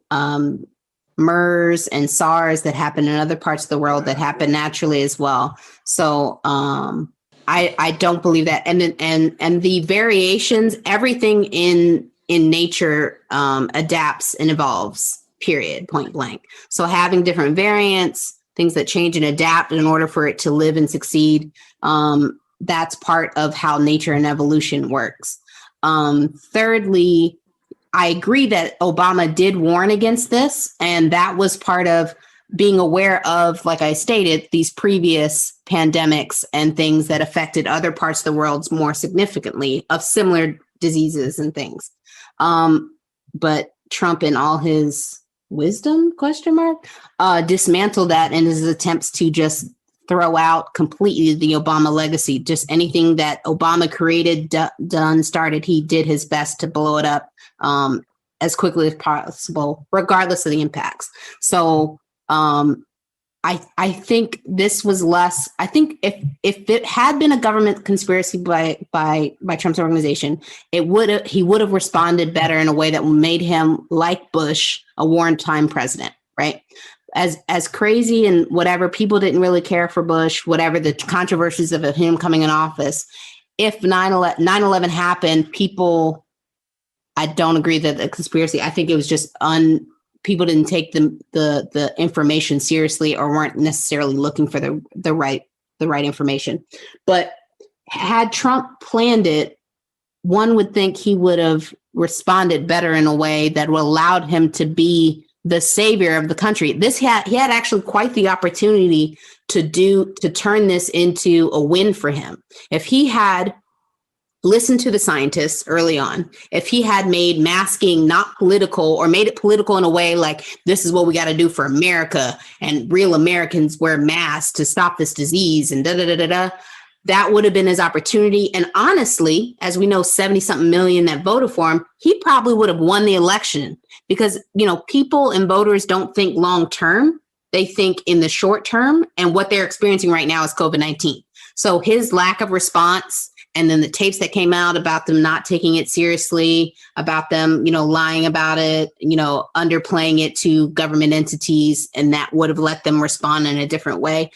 Speaker 1: MERS and SARS that happen in other parts of the world that happen naturally as well. So I don't believe that. And the variations, everything in nature adapts and evolves, period, point blank. So having different variants, things that change and adapt in order for it to live and succeed, that's part of how nature and evolution works. Thirdly, I agree that Obama did warn against this, and that was part of being aware of, like I stated, these previous pandemics and things that affected other parts of the world more significantly of similar diseases and things. But Trump, in all his wisdom, dismantled that in his attempts to just throw out completely the Obama legacy. Just anything that Obama created, started, he did his best to blow it up as quickly as possible, regardless of the impacts. So I think this was less. I think if it had been a government conspiracy by Trump's organization, he would have responded better in a way that made him, like Bush, a wartime president, right? As crazy and whatever, people didn't really care for Bush, whatever the controversies of him coming in office. If 9/11 happened, people, I don't agree that the conspiracy. I think it was just people didn't take the information seriously or weren't necessarily looking for the right information. But had Trump planned it, one would think he would have responded better in a way that would allowed him to be the savior of the country. He had actually quite the opportunity to turn this into a win for him. If he had listened to the scientists early on, if he had made masking not political or made it political in a way like this is what we got to do for America and real Americans wear masks to stop this disease and that would have been his opportunity. And honestly, as we know, 70-something million that voted for him, he probably would have won the election because, people and voters don't think long term. They think in the short term, and what they're experiencing right now is COVID-19. So his lack of response, and then the tapes that came out about them not taking it seriously, about them, lying about it, underplaying it to government entities, and that would have let them respond in a different way.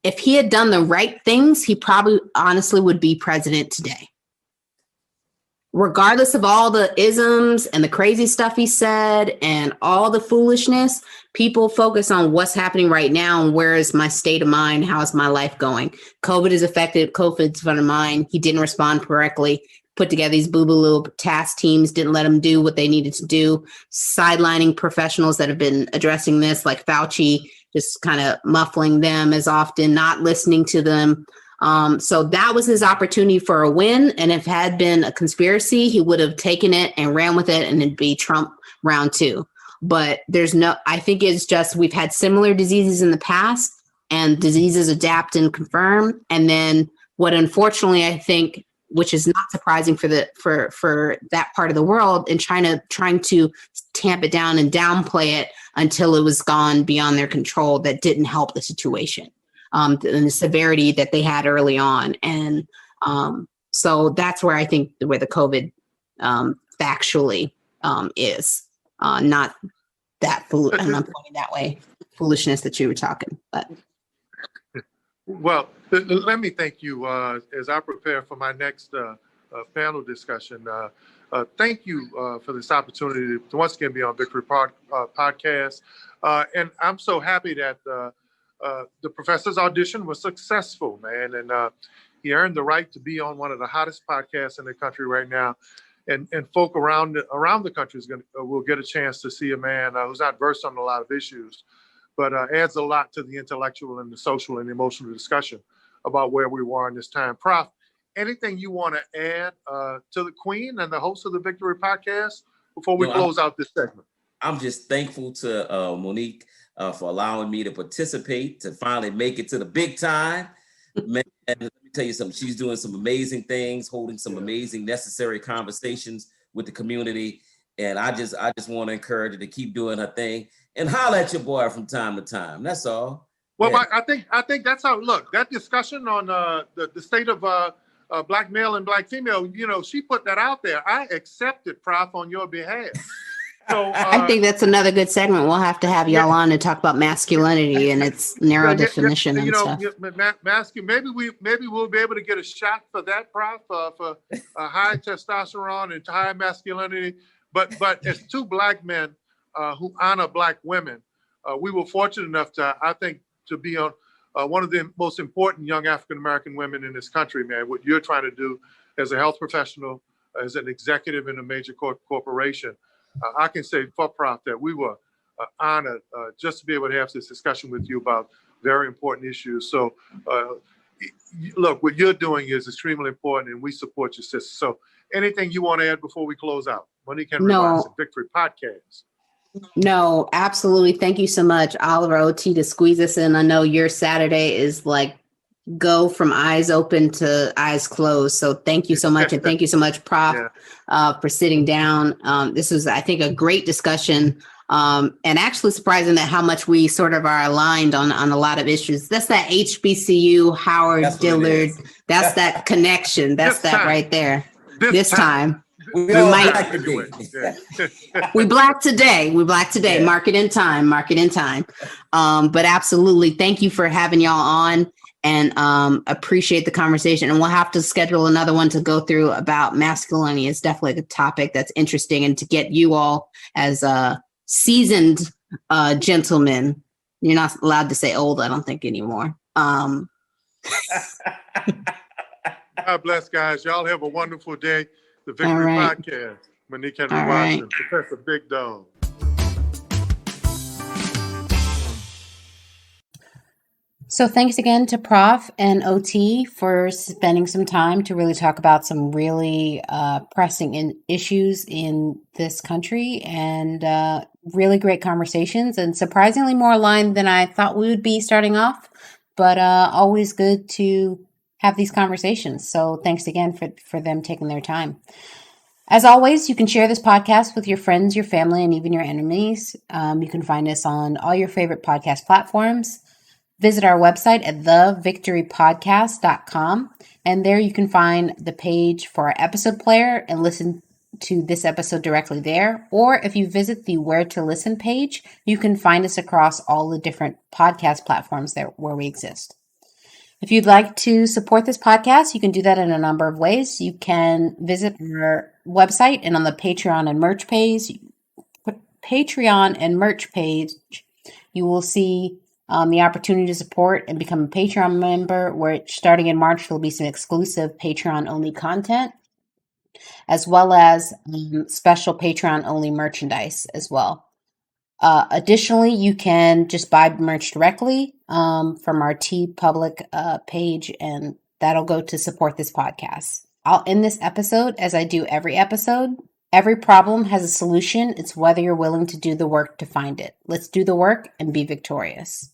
Speaker 1: If he had done the right things, he probably honestly would be president today. Regardless of all the isms and the crazy stuff he said and all the foolishness, people focus on what's happening right now and where is my state of mind? How is my life going? COVID is affected. COVID's front of mind. He didn't respond correctly. Put together these boo-boo-loo task teams, didn't let them do what they needed to do, sidelining professionals that have been addressing this, like Fauci, just kind of muffling them as often, not listening to them. So that was his opportunity for a win. And if it had been a conspiracy, he would have taken it and ran with it, and it'd be Trump round two. But I think it's just we've had similar diseases in the past, and diseases adapt and confirm. And then what, unfortunately, I think, which is not surprising for that part of the world, in China trying to tamp it down and downplay it until it was gone beyond their control, that didn't help the situation and the severity that they had early on. And so that's where I think where the COVID factually is not that and I'm pointing that way, foolishness that you were talking. But
Speaker 2: well, let me thank you as I prepare for my next panel discussion. Thank you for this opportunity to once again be on Victory Podcast. And I'm so happy that the professor's audition was successful, man. And he earned the right to be on one of the hottest podcasts in the country right now. And folk around the country will get a chance to see a man who's not versed on a lot of issues, but adds a lot to the intellectual and the social and emotional discussion about where we were in this time. Prof, anything you want to add to the Queen and the host of the Victory Podcast before we close out this segment?
Speaker 3: I'm just thankful to Monique for allowing me to participate, to finally make it to the big time. Man, let me tell you something. She's doing some amazing things, holding some amazing, necessary conversations with the community. And I just want to encourage her to keep doing her thing and holler at your boy from time to time. That's all.
Speaker 2: Well, yeah. I think that's how. Look, that discussion on the state of Black male and Black female, she put that out there. I accepted, Prof, on your behalf. So
Speaker 1: I think that's another good segment. We'll have to have y'all on to talk about masculinity and its narrow definition and stuff.
Speaker 2: Maybe we'll be able to get a shot for that, Prof, for high testosterone and high masculinity. But as two Black men who honor Black women, we were fortunate enough to be on one of the most important young African-American women in this country, man. What you're trying to do as a health professional, as an executive in a major corporation, I can say for Prof that we were honored just to be able to have this discussion with you about very important issues. So, look, what you're doing is extremely important, and we support your sister. So, anything you want to add before we close out? Monique Henry Watson, Victory Podcast.
Speaker 1: No, absolutely. Thank you so much, Oliver OT, to squeeze us in. I know your Saturday is like go from eyes open to eyes closed. So thank you so much. And thank you so much, Prof, for sitting down. This was, I think, a great discussion. And actually surprising that how much we sort of are aligned on a lot of issues. That's that HBCU, Howard, Dillard. That's that connection. That's that right there. This time. We might. We black today. Yeah. Mark it in time. But absolutely. Thank you for having y'all on, and appreciate the conversation. And we'll have to schedule another one to go through about masculinity. It's definitely a topic that's interesting, and to get you all as seasoned gentlemen. You're not allowed to say old, I don't think, anymore.
Speaker 2: God bless, guys. Y'all have a wonderful day. The Victory Podcast. Monique Henry Watson, Professor Big Dog.
Speaker 1: So thanks again to Prof and OT for spending some time to really talk about some really pressing issues in this country, and really great conversations, and surprisingly more aligned than I thought we would be starting off, but always good to have these conversations. So thanks again for them taking their time. As always, you can share this podcast with your friends, your family, and even your enemies. You can find us on all your favorite podcast platforms. Visit our website at thevictorypodcast.com, and there you can find the page for our episode player and listen to this episode directly there. Or if you visit the Where to Listen page, you can find us across all the different podcast platforms there where we exist. If you'd like to support this podcast, you can do that in a number of ways. You can visit our website, and on the Patreon and merch page, you will see the opportunity to support and become a Patreon member, where starting in March, there'll be some exclusive Patreon-only content, as well as special Patreon-only merchandise as well. Additionally, you can just buy merch directly from our TeePublic page, and that'll go to support this podcast. I'll end this episode as I do every episode. Every problem has a solution. It's whether you're willing to do the work to find it. Let's do the work and be victorious.